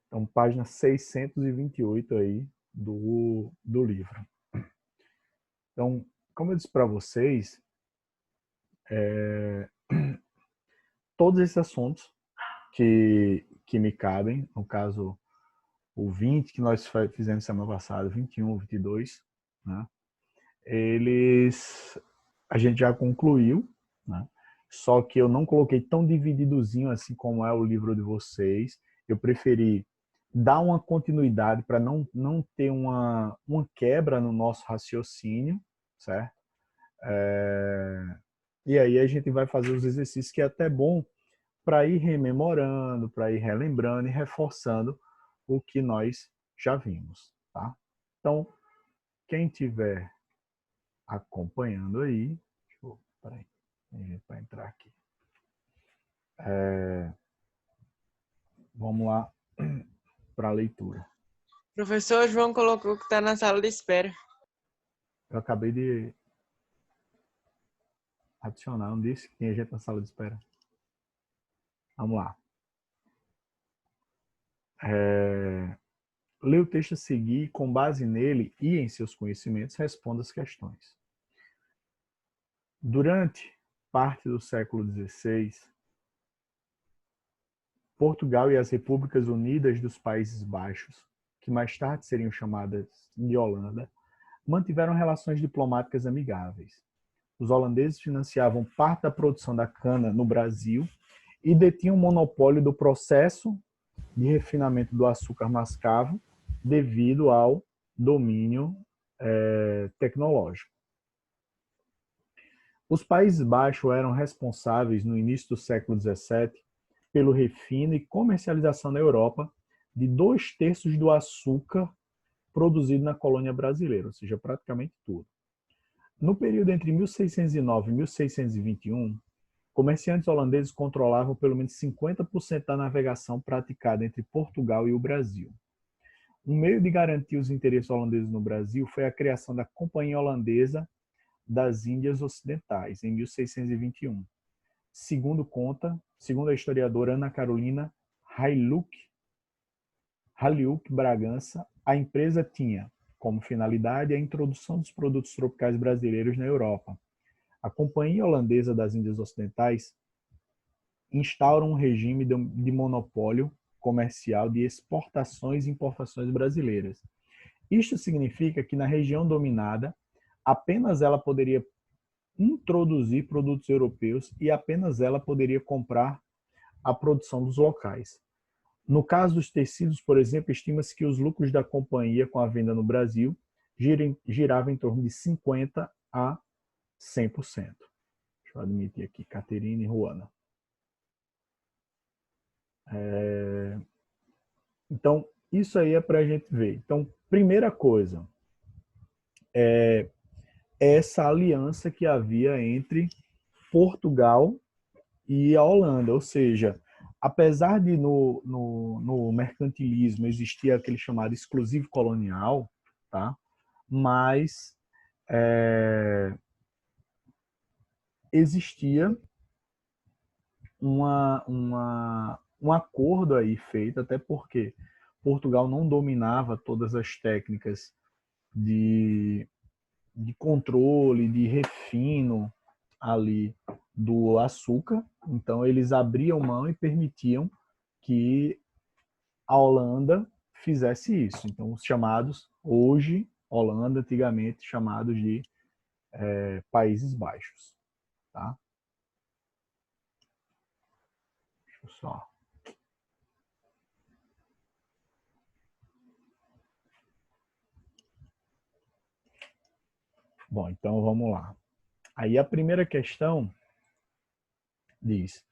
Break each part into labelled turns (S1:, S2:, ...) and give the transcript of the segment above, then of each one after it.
S1: Então, página 628 aí do livro. Então, como eu disse para vocês, todos esses assuntos que me cabem, no caso, o 20 que nós fizemos semana passada, 21, 22, né? A gente já concluiu, né? Só que eu não coloquei tão divididozinho assim como é o livro de vocês. Eu preferi dar uma continuidade para não ter uma quebra no nosso raciocínio, certo? E aí a gente vai fazer os exercícios que é até bom para ir rememorando, para ir relembrando e reforçando o que nós já vimos, tá? Então, quem tiver acompanhando aí, peraí, para entrar aqui. Vamos lá para a leitura.
S2: Professor João colocou que está na sala de espera.
S1: Eu acabei de adicionar, não disse que tinha gente na sala de espera. Vamos lá. Lê o texto a seguir e, com base nele e em seus conhecimentos, responda as questões. Durante parte do século XVI, Portugal e as Repúblicas Unidas dos Países Baixos, que mais tarde seriam chamadas de Holanda, mantiveram relações diplomáticas amigáveis. Os holandeses financiavam parte da produção da cana no Brasil e detinham o monopólio do processo de refinamento do açúcar mascavo devido ao domínio tecnológico. Os Países Baixos eram responsáveis, no início do século XVII, pelo refino e comercialização na Europa de 2/3 do açúcar produzido na colônia brasileira, ou seja, praticamente tudo. No período entre 1609 e 1621, comerciantes holandeses controlavam pelo menos 50% da navegação praticada entre Portugal e o Brasil. Um meio de garantir os interesses holandeses no Brasil foi a criação da Companhia Holandesa das Índias Ocidentais, em 1621. Segundo a historiadora Ana Carolina Halyuk Bragança, a empresa tinha como finalidade a introdução dos produtos tropicais brasileiros na Europa. A Companhia Holandesa das Índias Ocidentais instaura um regime de monopólio comercial de exportações e importações brasileiras. Isto significa que na região dominada, apenas ela poderia introduzir produtos europeus e apenas ela poderia comprar a produção dos locais. No caso dos tecidos, por exemplo, estima-se que os lucros da companhia com a venda no Brasil giravam em torno de 50% a 100%. Deixa eu admitir aqui, Caterina e Juana. Então, isso aí é para a gente ver. Então, primeira coisa, é essa aliança que havia entre Portugal e a Holanda, ou seja, apesar de no mercantilismo existir aquele chamado exclusivo colonial, tá? Mas existia um acordo aí feito, até porque Portugal não dominava todas as técnicas de controle, de refino ali do açúcar, então eles abriam mão e permitiam que a Holanda fizesse isso. Então, os chamados, hoje, Holanda, antigamente chamados de Países Baixos. Tá? Deixa eu só. Bom, então vamos lá. Aí a primeira questão diz: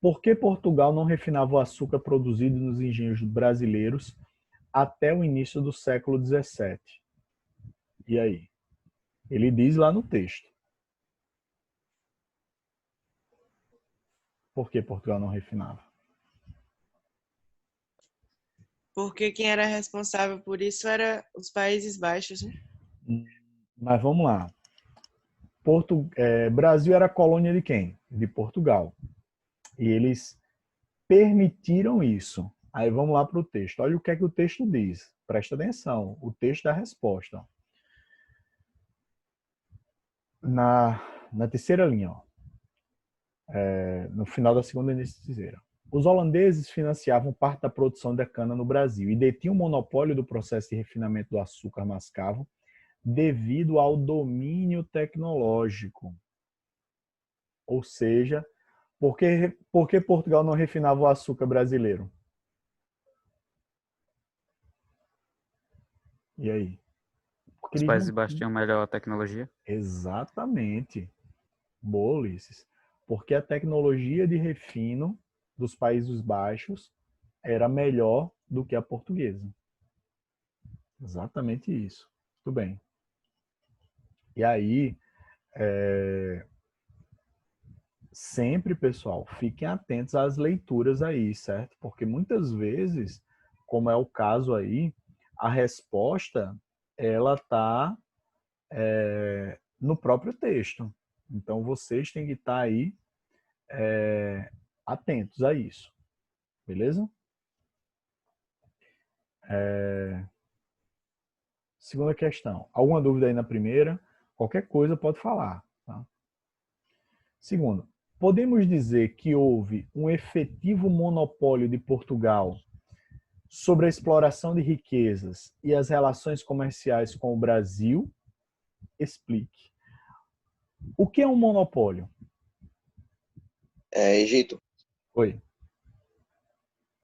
S1: por que Portugal não refinava o açúcar produzido nos engenhos brasileiros até o início do século XVII? E aí? Ele diz lá no texto. Por que Portugal não refinava?
S2: Porque quem era responsável por isso era os Países Baixos, né?
S1: Mas vamos lá. Brasil era colônia de quem? De Portugal. E eles permitiram isso. Aí vamos lá para o texto. Olha o que é que o texto diz. Presta atenção. O texto da resposta. Na terceira linha, ó, no final da segunda terceira. Os holandeses financiavam parte da produção da cana no Brasil e detinham o monopólio do processo de refinamento do açúcar mascavo devido ao domínio tecnológico. Ou seja, por que Portugal não refinava o açúcar brasileiro? E aí? Porque
S3: Os
S1: eles
S3: Países
S1: não
S3: Baixos
S1: tinham.
S3: tinham melhor tecnologia.
S1: Exatamente. Boa, Ulisses. Porque a tecnologia de refino dos Países Baixos era melhor do que a portuguesa. Exatamente isso. Tudo bem. E aí, sempre, pessoal, fiquem atentos às leituras aí, certo? Porque muitas vezes, como é o caso aí, a resposta ela está no próprio texto. Então, vocês têm que estar aí atentos a isso. Beleza? Segunda questão. Alguma dúvida aí na primeira? Qualquer coisa pode falar. Tá? Segundo, podemos dizer que houve um efetivo monopólio de Portugal sobre a exploração de riquezas e as relações comerciais com o Brasil? Explique. O que é um monopólio?
S4: Egito,
S1: Oi.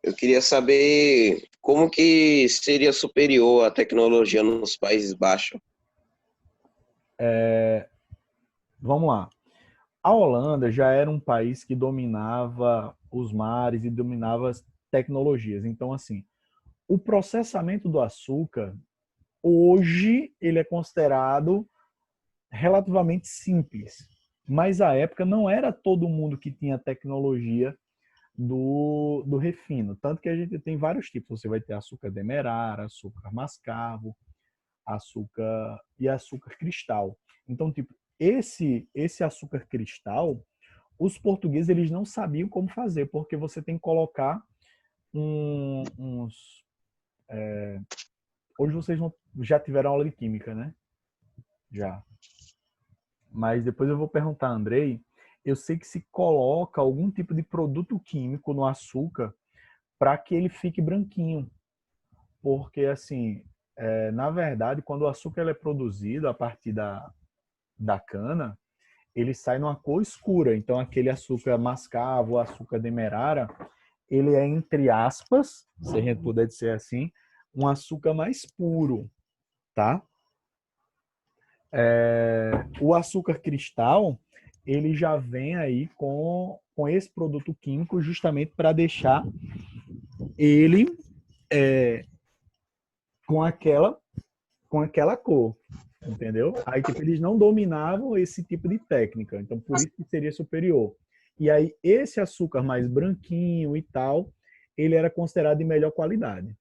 S4: eu queria saber como que seria superior a tecnologia nos Países Baixos.
S1: Vamos lá. A Holanda já era um país que dominava os mares e dominava as tecnologias. Então, assim, o processamento do açúcar, hoje, ele é considerado relativamente simples. Mas à época não era todo mundo que tinha tecnologia do refino. Tanto que a gente tem vários tipos. Você vai ter açúcar demerara, açúcar mascavo, açúcar e açúcar cristal. Então, tipo, esse açúcar cristal, os portugueses eles não sabiam como fazer, porque você tem que colocar uns... Hoje vocês já tiveram aula de química, né? Já. Mas depois eu vou perguntar a Andrei. Eu sei que se coloca algum tipo de produto químico no açúcar para que ele fique branquinho. Porque, assim, na verdade, quando o açúcar ele é produzido a partir da cana, ele sai numa cor escura. Então, aquele açúcar mascavo, o açúcar demerara, ele é, entre aspas, se a gente puder dizer assim, um açúcar mais puro, tá? O açúcar cristal, ele já vem aí com esse produto químico justamente para deixar ele com aquela com aquela cor, entendeu? Aí, tipo, eles não dominavam esse tipo de técnica, então por isso que seria superior. E aí, esse açúcar mais branquinho e tal, ele era considerado de melhor qualidade.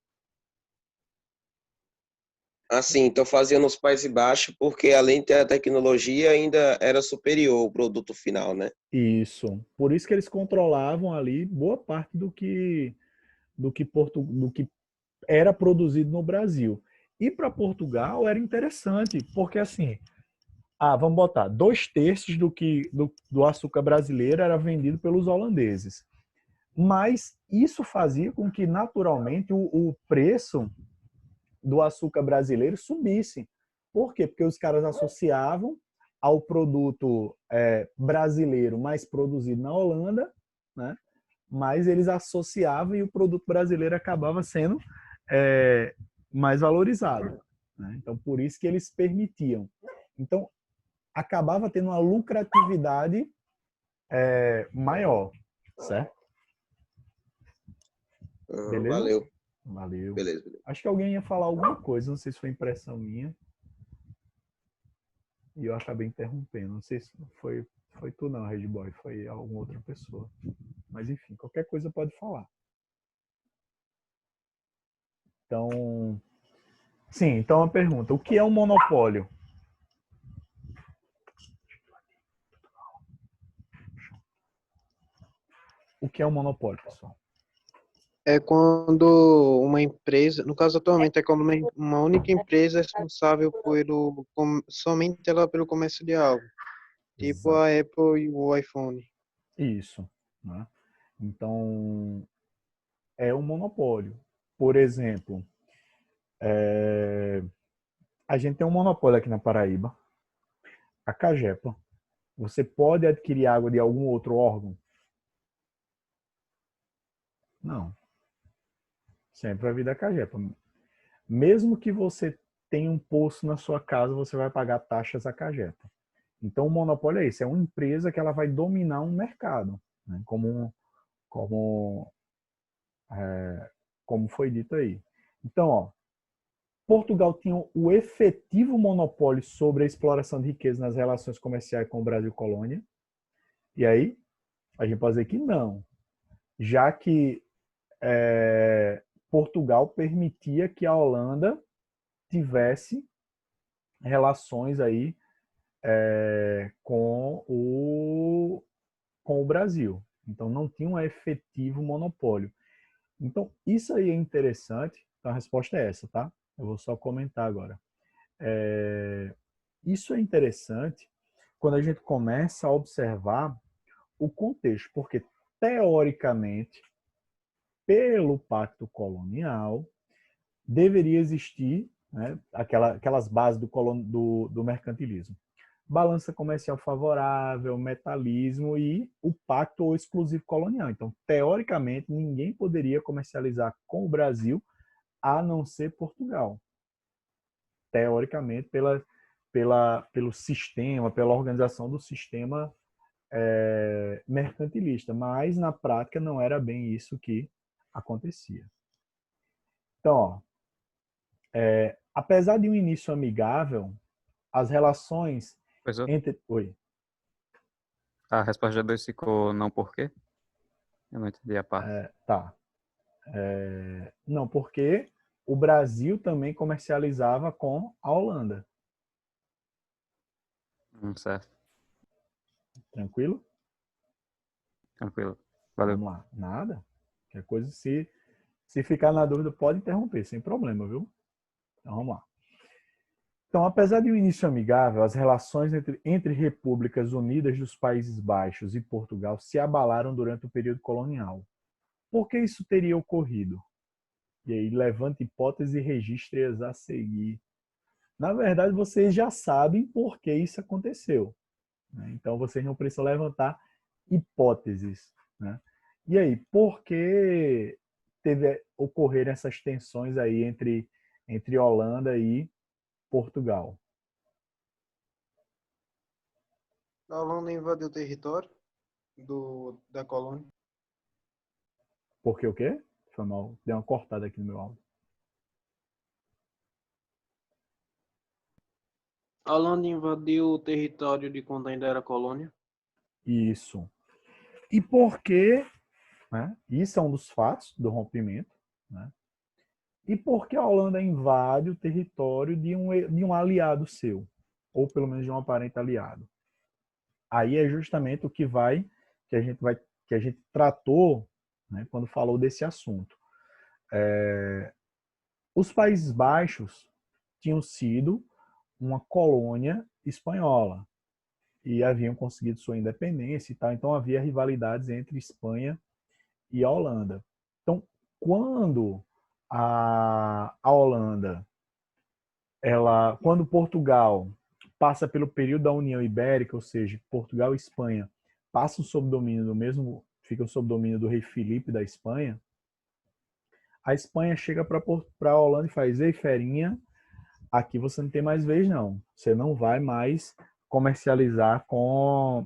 S4: Assim, então fazia nos Países Baixos porque além de ter a tecnologia ainda era superior o produto final, né?
S1: Isso. Por isso que eles controlavam ali boa parte do que era produzido no Brasil. E para Portugal era interessante, porque assim, vamos botar, 2/3 do açúcar brasileiro era vendido pelos holandeses. Mas isso fazia com que, naturalmente, o preço do açúcar brasileiro subisse. Por quê? Porque os caras associavam ao produto brasileiro mais produzido na Holanda, né? Mas eles associavam e o produto brasileiro acabava sendo mais valorizado. Né? Então, por isso que eles permitiam. Então, acabava tendo uma lucratividade maior, certo? Beleza?
S4: Valeu.
S1: Valeu.
S4: Beleza.
S1: Acho que alguém ia falar alguma coisa, não sei se foi impressão minha. E eu acabei interrompendo. Não sei se foi tu não, Red Boy, foi alguma outra pessoa. Mas enfim, qualquer coisa pode falar. Então, sim, então a pergunta, o que é um monopólio? O que é um monopólio, pessoal?
S3: É quando uma empresa, no caso atualmente, é quando uma única empresa é responsável somente ela pelo comércio de algo, tipo
S1: Exato.
S3: a Apple e o iPhone.
S1: Isso, né? Então, é um monopólio. Por exemplo, a gente tem um monopólio aqui na Paraíba, a Cagepa. Você pode adquirir água de algum outro órgão? Não. Sempre vai vir da Cagepa. Mesmo que você tenha um poço na sua casa, você vai pagar taxas à Cagepa. Então, o monopólio é isso. É uma empresa que ela vai dominar um mercado, né? Como, como foi dito aí. Então, ó, Portugal tinha o efetivo monopólio sobre a exploração de riqueza nas relações comerciais com o Brasil colônia. E aí, a gente pode dizer que não, já que Portugal permitia que a Holanda tivesse relações aí com o Brasil. Então, não tinha um efetivo monopólio. Então, isso aí é interessante. Então, a resposta é essa, tá? Eu vou só comentar agora. Isso é interessante quando a gente começa a observar o contexto, porque, teoricamente, pelo Pacto Colonial, deveria existir, né, aquelas bases do mercantilismo. Balança comercial favorável, metalismo e o pacto ou exclusivo colonial. Então, teoricamente, ninguém poderia comercializar com o Brasil a não ser Portugal. Teoricamente, pelo sistema, pela organização do sistema mercantilista. Mas, na prática, não era bem isso que acontecia. Então, ó, apesar de um início amigável, as relações
S5: Pois é.
S1: entre... Oi.
S5: A resposta 2 ficou não por quê? Eu não entendi a parte.
S1: Tá. Não, porque o Brasil também comercializava com a Holanda.
S5: Certo.
S1: Tranquilo?
S5: Tranquilo. Valeu.
S1: Vamos lá. Nada. Qualquer coisa, se ficar na dúvida, pode interromper, sem problema, viu? Então, vamos lá. Então, apesar de um início amigável, as relações entre Repúblicas Unidas dos Países Baixos e Portugal se abalaram durante o período colonial. Por que isso teria ocorrido? E aí, levanta hipóteses e registre-as a seguir. Na verdade, vocês já sabem por que isso aconteceu, né? Então, vocês não precisam levantar hipóteses, né? E aí, por que ocorreram essas tensões aí entre Holanda e Portugal?
S3: A Holanda invadiu o território da colônia.
S1: Por que o quê? Foi mal. Deu uma cortada aqui no meu áudio.
S3: A Holanda invadiu o território de quando ainda era colônia.
S1: Isso. E por que, né? Isso é um dos fatos do rompimento, né? E por que a Holanda invade o território de um aliado seu? Ou pelo menos de um aparente aliado? Aí é justamente o que a gente tratou, né, quando falou desse assunto. Os Países Baixos tinham sido uma colônia espanhola e haviam conseguido sua independência e tal, então havia rivalidades entre Espanha e a Holanda. Então, quando a Holanda, quando Portugal passa pelo período da União Ibérica, ou seja, Portugal e Espanha passam sob domínio ficam sob domínio do rei Filipe da Espanha, a Espanha chega para a Holanda e faz: ei, ferinha, aqui você não tem mais vez não. Você não vai mais comercializar com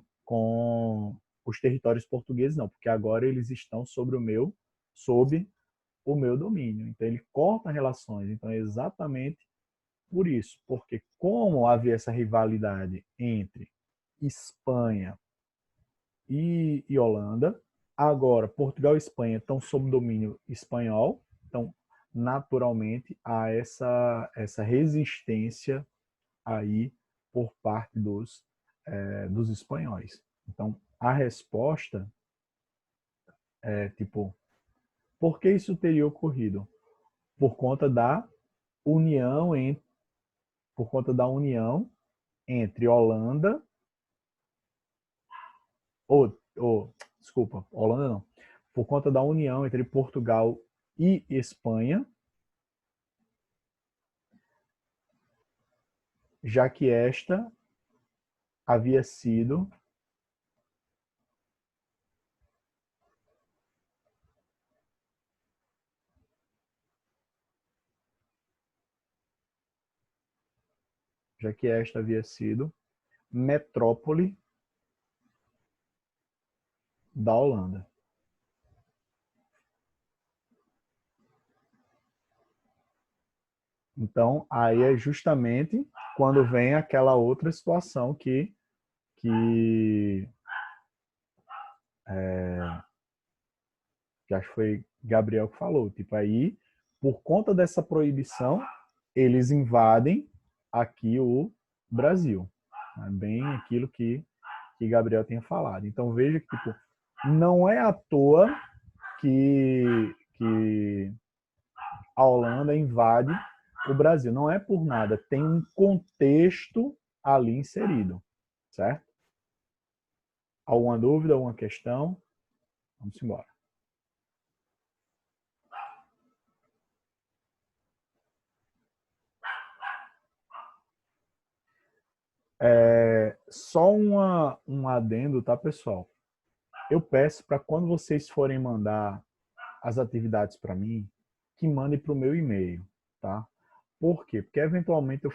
S1: os territórios portugueses não, porque agora eles estão sob o meu domínio. Então ele corta relações. Então é exatamente por isso, porque como havia essa rivalidade entre Espanha e Holanda, agora Portugal e Espanha estão sob domínio espanhol, então naturalmente há essa resistência aí por parte dos espanhóis. Então a resposta é tipo Por que isso teria ocorrido? Por conta da união entre Holanda, desculpa, Holanda não, por conta da união entre Portugal e Espanha, já que esta havia sido metrópole da Holanda. Então, aí é justamente quando vem aquela outra situação que acho que foi Gabriel que falou. Tipo, aí, por conta dessa proibição, eles invadem aqui o Brasil. É bem aquilo que Gabriel tinha falado. Então, veja que tipo, não é à toa que a Holanda invade o Brasil. Não é por nada. Tem um contexto ali inserido. Certo? Alguma dúvida, alguma questão? Vamos embora. Só um adendo, tá, pessoal? Eu peço para quando vocês forem mandar as atividades para mim, que mandem para o meu e-mail, tá? Por quê? Porque eventualmente eu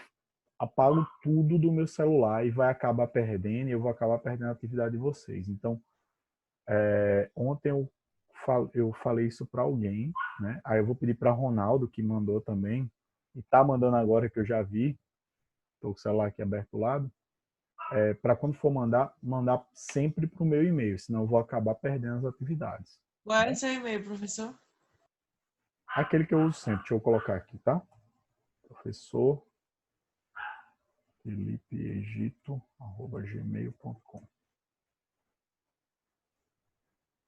S1: apago tudo do meu celular e vai acabar perdendo, e eu vou acabar perdendo a atividade de vocês. Então, ontem eu falei isso para alguém, né? Aí eu vou pedir para Ronaldo, que mandou também, e tá mandando agora que eu já vi, estou com o celular aqui aberto do lado, para quando for mandar sempre para o meu e-mail, senão eu vou acabar perdendo as atividades.
S2: Qual é o seu e-mail, professor?
S1: Aquele que eu uso sempre, deixa eu colocar aqui, tá? Professor felipeegito@gmail.com.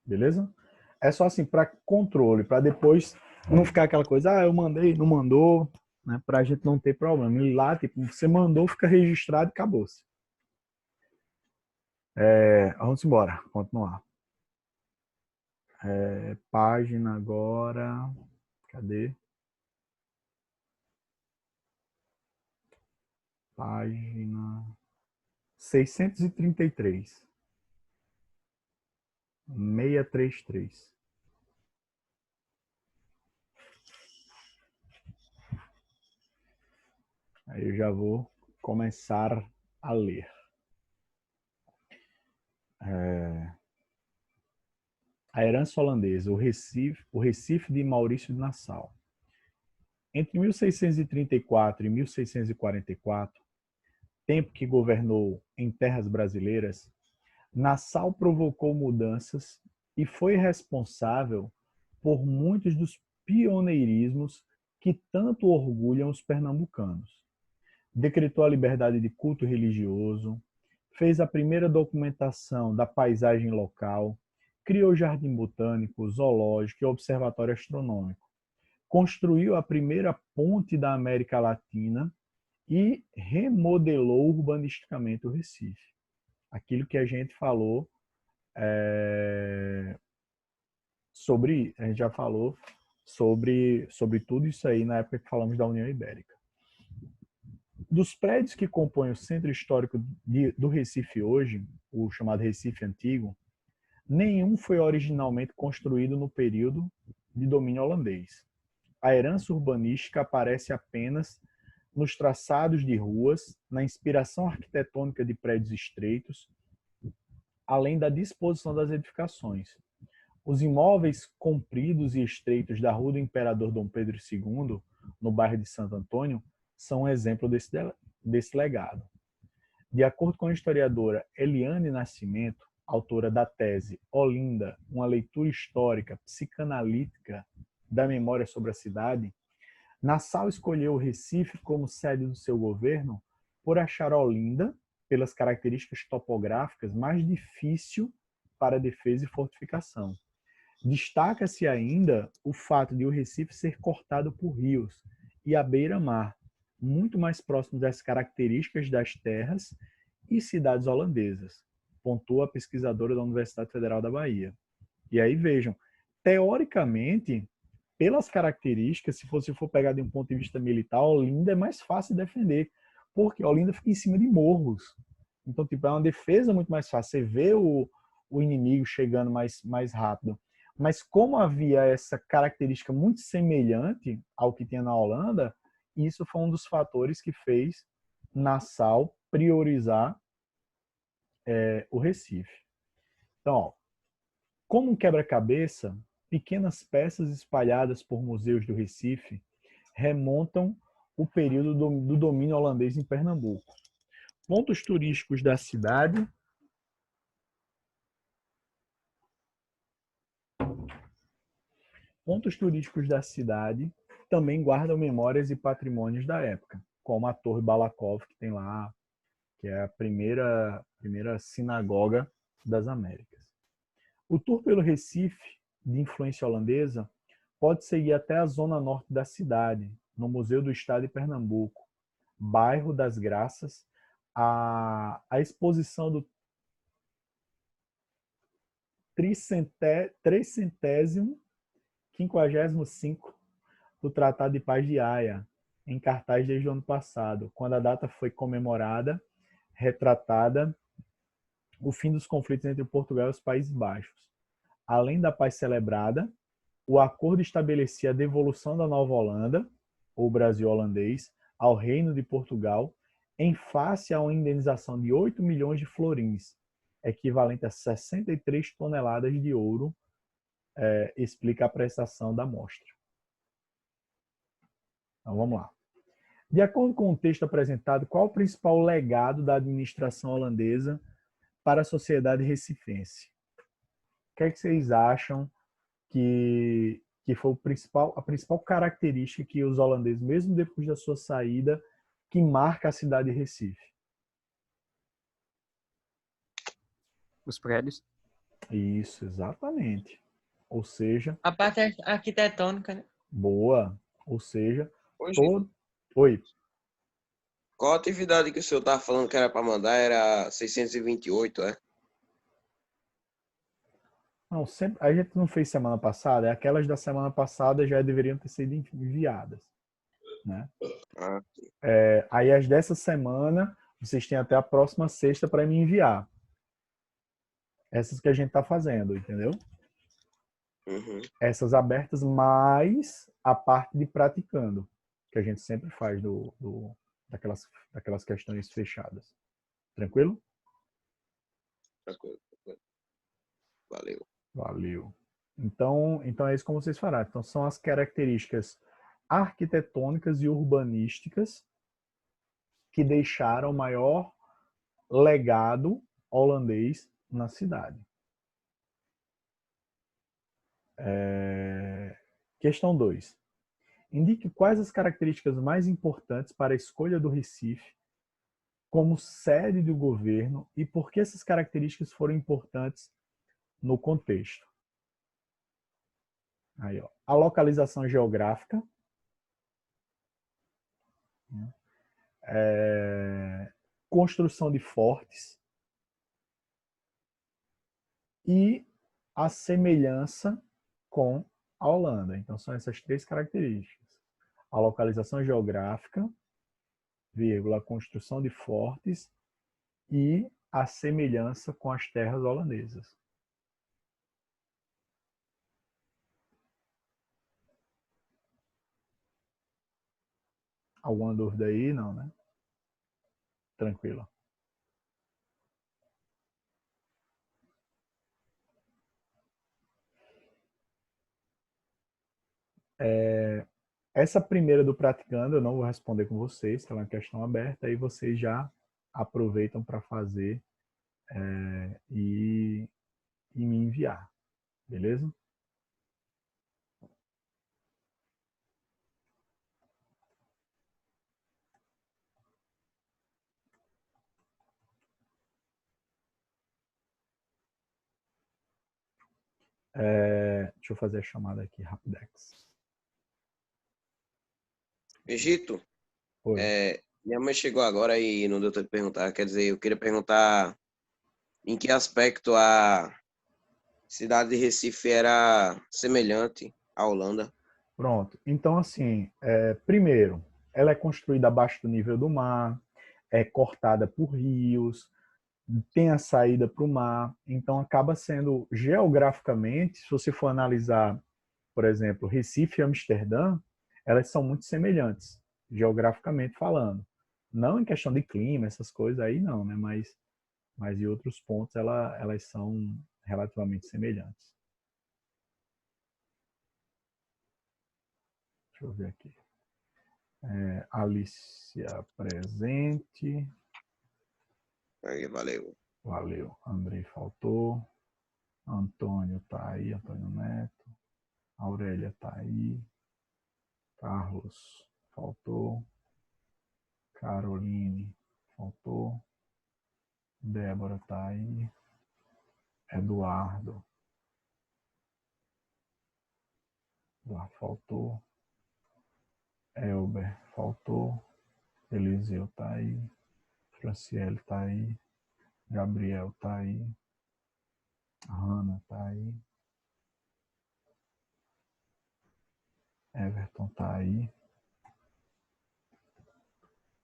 S1: Beleza? É só assim, para controle, para depois não ficar aquela coisa, eu mandei, não mandou, né? Para a gente não ter problema. E lá, tipo, você mandou, fica registrado e acabou-se. Vamos embora, continuar. Página agora. Cadê? Página 633. 633. Aí eu já vou começar a ler. A herança holandesa, o Recife de Maurício de Nassau. Entre 1634 e 1644, tempo que governou em terras brasileiras, Nassau provocou mudanças e foi responsável por muitos dos pioneirismos que tanto orgulham os pernambucanos. Decretou a liberdade de culto religioso, fez a primeira documentação da paisagem local, criou jardim botânico, zoológico e observatório astronômico, construiu a primeira ponte da América Latina e remodelou urbanisticamente o Recife. Aquilo que a gente falou a gente já falou sobre tudo isso aí na época que falamos da União Ibérica. Dos prédios que compõem o centro histórico do Recife hoje, o chamado Recife Antigo, nenhum foi originalmente construído no período de domínio holandês. A herança urbanística aparece apenas nos traçados de ruas, na inspiração arquitetônica de prédios estreitos, além da disposição das edificações. Os imóveis compridos e estreitos da Rua do Imperador Dom Pedro II, no bairro de Santo Antônio, são um exemplo desse legado. De acordo com a historiadora Eliane Nascimento, autora da tese Olinda, uma leitura histórica psicanalítica da memória sobre a cidade, Nassau escolheu o Recife como sede do seu governo por achar Olinda, pelas características topográficas, mais difícil para defesa e fortificação. Destaca-se ainda o fato de o Recife ser cortado por rios e a beira-mar, muito mais próximo das características das terras e cidades holandesas, pontua a pesquisadora da Universidade Federal da Bahia. E aí vejam, teoricamente, pelas características, se você for pegar de um ponto de vista militar, Olinda é mais fácil de defender, porque Olinda fica em cima de morros. Então, tipo, é uma defesa muito mais fácil. Você vê o inimigo chegando mais rápido. Mas como havia essa característica muito semelhante ao que tinha na Holanda, isso foi um dos fatores que fez Nassau priorizar o Recife. Então, ó, como um quebra-cabeça, pequenas peças espalhadas por museus do Recife remontam o período do domínio holandês em Pernambuco. Pontos turísticos da cidade. Pontos turísticos da cidade também guardam memórias e patrimônios da época, como a Torre Balakov, que tem lá, que é a primeira sinagoga das Américas. O tour pelo Recife, de influência holandesa, pode seguir até a zona norte da cidade, no Museu do Estado de Pernambuco, bairro das Graças, a exposição do tricentésimo 55 do Tratado de Paz de Haia, em cartaz desde o ano passado, quando a data foi comemorada, retratada o fim dos conflitos entre Portugal e os Países Baixos. Além da paz celebrada, o acordo estabelecia a devolução da Nova Holanda, ou Brasil holandês, ao Reino de Portugal, em face a uma indenização de 8 milhões de florins, equivalente a 63 toneladas de ouro, explica a prestação da mostra. Então vamos lá. De acordo com o texto apresentado, qual o principal legado da administração holandesa para a sociedade recifense? O que é que vocês acham que foi a principal característica que os holandeses, mesmo depois da sua saída, que marca a cidade de Recife?
S5: Os prédios.
S1: Isso, exatamente. Ou seja,
S2: A parte arquitetônica, né?
S1: boa. Ou seja,
S4: Hoje,
S1: todo... Oi.
S4: qual a atividade que o senhor estava falando que era para mandar? Era 628, é?
S1: Não, sempre, a gente não fez semana passada, aquelas da semana passada já deveriam ter sido enviadas, né?
S4: Ah,
S1: Aí as dessa semana, vocês têm até a próxima sexta para me enviar. Essas que a gente está fazendo, entendeu?
S4: uhum.
S1: Essas abertas, mais a parte de praticando, que a gente sempre faz daquelas questões fechadas. Tranquilo?
S4: Tranquilo, tranquilo. Valeu.
S1: Valeu. Então é isso como vocês farão. Então são as características arquitetônicas e urbanísticas que deixaram o maior legado holandês na cidade. Questão 2. Indique quais as características mais importantes para a escolha do Recife como sede do governo e por que essas características foram importantes no contexto. Aí, ó, a localização geográfica, construção de fortes e a semelhança com a Holanda. Então, são essas três características. A localização geográfica, vírgula, a construção de fortes e a semelhança com as terras holandesas. Alguma dúvida aí? Não, né? Tranquilo. Essa primeira do praticando eu não vou responder com vocês, que é uma questão aberta, aí vocês já aproveitam para fazer e me enviar, beleza? Deixa eu fazer a chamada aqui, Rapidex.
S4: Egito,
S1: Oi.
S4: minha mãe chegou agora e não deu tempo de perguntar. Quer dizer, eu queria perguntar em que aspecto a cidade de Recife era semelhante à Holanda.
S1: Pronto. Então, assim, primeiro, ela é construída abaixo do nível do mar, é cortada por rios, tem a saída para o mar, então acaba sendo, geograficamente, se você for analisar, por exemplo, Recife e Amsterdã, elas são muito semelhantes, geograficamente falando. Não em questão de clima, essas coisas aí não, né? Mas em outros pontos elas são relativamente semelhantes. Deixa eu ver aqui. Alicia presente.
S4: Aí, valeu.
S1: Valeu. Andrei faltou. Antônio tá aí, Antônio Neto. Aurélia tá aí. Carlos faltou. Caroline faltou. Débora tá aí. Eduardo faltou. Elber faltou. Eliseu tá aí. Franciele tá aí. Gabriel tá aí. Hanna tá aí. Everton tá aí.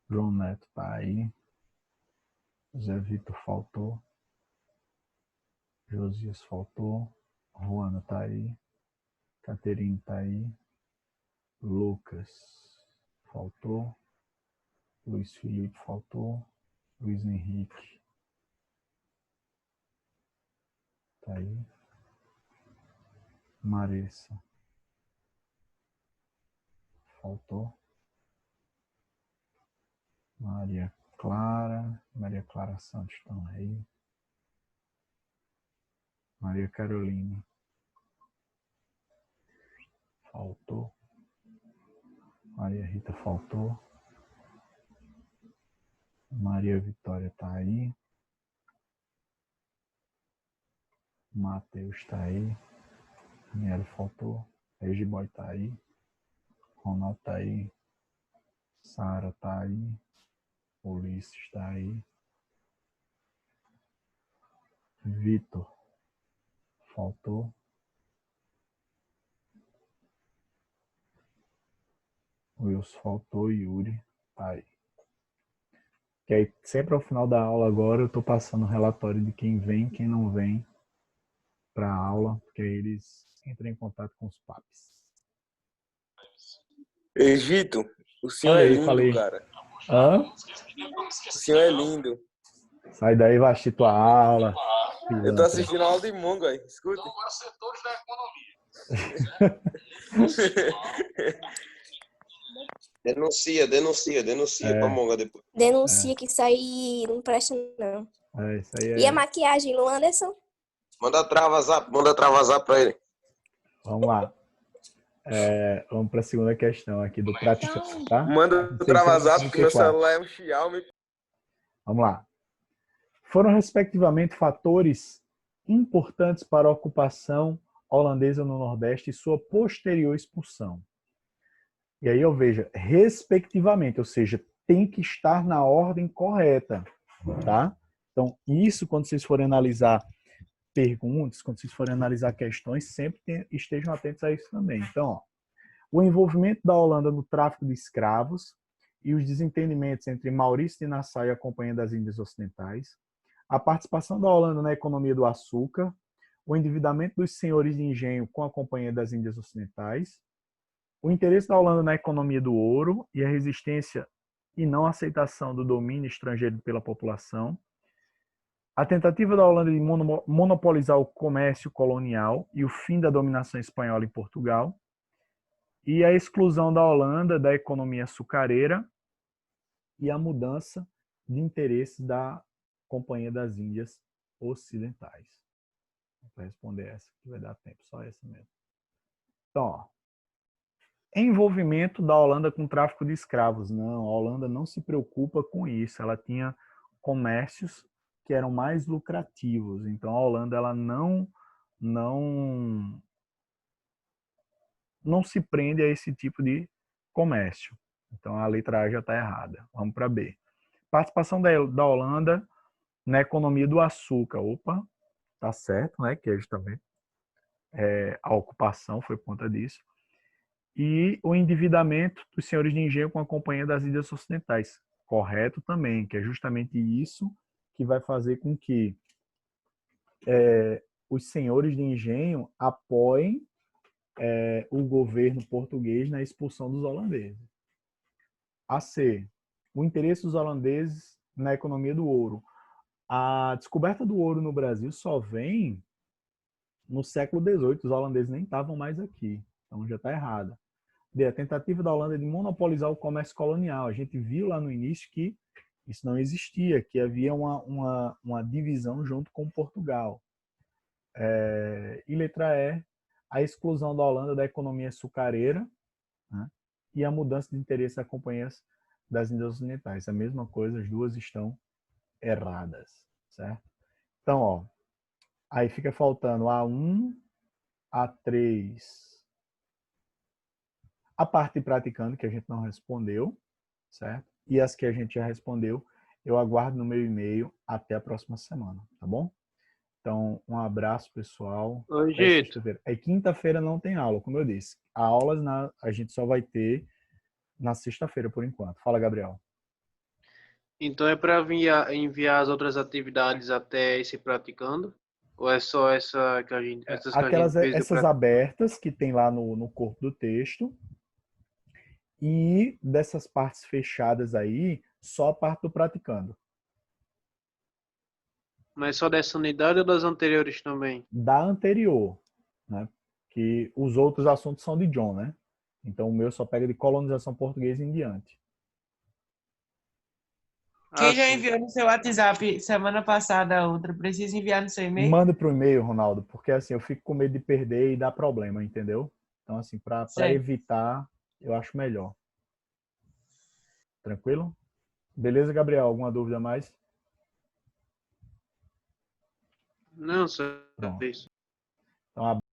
S1: João Neto tá aí. Zé Vitor faltou. Josias faltou. Juana tá aí. Caterine tá aí. Lucas faltou. Luiz Felipe faltou. Luiz Henrique tá aí. Marissa faltou. Maria Clara Santos estão aí. Maria Caroline faltou. Maria Rita faltou. Maria Vitória tá aí. Matheus tá aí. Miele faltou. Regiboy tá aí. Ronaldo tá aí. Sara tá aí. Ulisses tá aí. Vitor faltou. Wilson faltou. Yuri tá aí. Que aí, sempre ao final da aula agora, eu tô passando o relatório de quem vem e quem não vem para a aula, porque aí eles entram em contato com os papis.
S6: Egito, o senhor é lindo, cara.
S1: Hã?
S6: O senhor é lindo.
S1: Sai daí, vai assistir tua aula.
S6: Eu tô assistindo a aula de Mongo, aí. Escuta.
S7: Agora, setores da economia.
S4: Denuncia pra Monga depois.
S8: Denuncia que isso aí não presta, não.
S1: Isso aí
S8: E a maquiagem, Lu Anderson?
S4: Manda travasar pra ele.
S1: Vamos lá. Vamos para a segunda questão aqui do prática, tá?
S6: Manda o travasar, porque meu celular é um Xiaomi.
S1: Vamos lá. Foram, respectivamente, fatores importantes para a ocupação holandesa no Nordeste e sua posterior expulsão. E aí eu vejo, respectivamente, ou seja, tem que estar na ordem correta, tá? Então, isso, quando vocês forem analisar perguntas, quando vocês forem analisar questões, sempre estejam atentos a isso também. Então, ó, o envolvimento da Holanda no tráfico de escravos e os desentendimentos entre Maurício de Nassau e a Companhia das Índias Ocidentais, a participação da Holanda na economia do açúcar, o endividamento dos senhores de engenho com a Companhia das Índias Ocidentais, o interesse da Holanda na economia do ouro e a resistência e não aceitação do domínio estrangeiro pela população, a tentativa da Holanda de monopolizar o comércio colonial e o fim da dominação espanhola em Portugal, e a exclusão da Holanda da economia açucareira e a mudança de interesses da Companhia das Índias Ocidentais. Vou responder essa, que vai dar tempo, só essa mesmo. Então, ó, envolvimento da Holanda com o tráfico de escravos. Não, a Holanda não se preocupa com isso. Ela tinha comércios que eram mais lucrativos. Então, a Holanda ela não não se prende a esse tipo de comércio. Então, a letra A já está errada. Vamos para B. Participação da Holanda na economia do açúcar. Opa, tá certo, né? Que é justamente a ocupação foi por conta disso. E o endividamento dos senhores de engenho com a Companhia das Índias Ocidentais. Correto também, que é justamente isso que vai fazer com que os senhores de engenho apoiem o governo português na expulsão dos holandeses. A C. O interesse dos holandeses na economia do ouro. A descoberta do ouro no Brasil só vem no século XVIII. Os holandeses nem estavam mais aqui. Então já está errada. D. A tentativa da Holanda de monopolizar o comércio colonial. A gente viu lá no início que isso não existia, que havia uma divisão junto com Portugal. E letra E. A exclusão da Holanda da economia açucareira, né? E a mudança de interesse das companhias das Índias Ocidentais. A mesma coisa, as duas estão erradas, certo? Então, ó, aí fica faltando A1, A3, a parte de praticando, que a gente não respondeu, certo? E as que a gente já respondeu, eu aguardo no meu e-mail até a próxima semana, tá bom? Então, um abraço, pessoal.
S3: Oi, Gito.
S1: Quinta-feira não tem aula, como eu disse. Aulas a gente só vai ter na sexta-feira, por enquanto. Fala, Gabriel.
S3: Então é para enviar as outras atividades até esse praticando? Ou é só essas que a gente fez?
S1: Essas abertas que tem lá no corpo do texto. E dessas partes fechadas aí, só a parte do praticando.
S3: Mas só dessa unidade ou das anteriores também?
S1: Da anterior, né? Que os outros assuntos são de John, né? Então o meu só pega de colonização portuguesa em diante.
S2: Quem já enviou no seu WhatsApp semana passada a outra, precisa enviar no seu e-mail?
S1: Manda pro e-mail, Ronaldo, porque assim eu fico com medo de perder e dar problema, entendeu? Então assim, para evitar, eu acho melhor. Tranquilo? Beleza, Gabriel? Alguma dúvida mais?
S3: Não, só isso.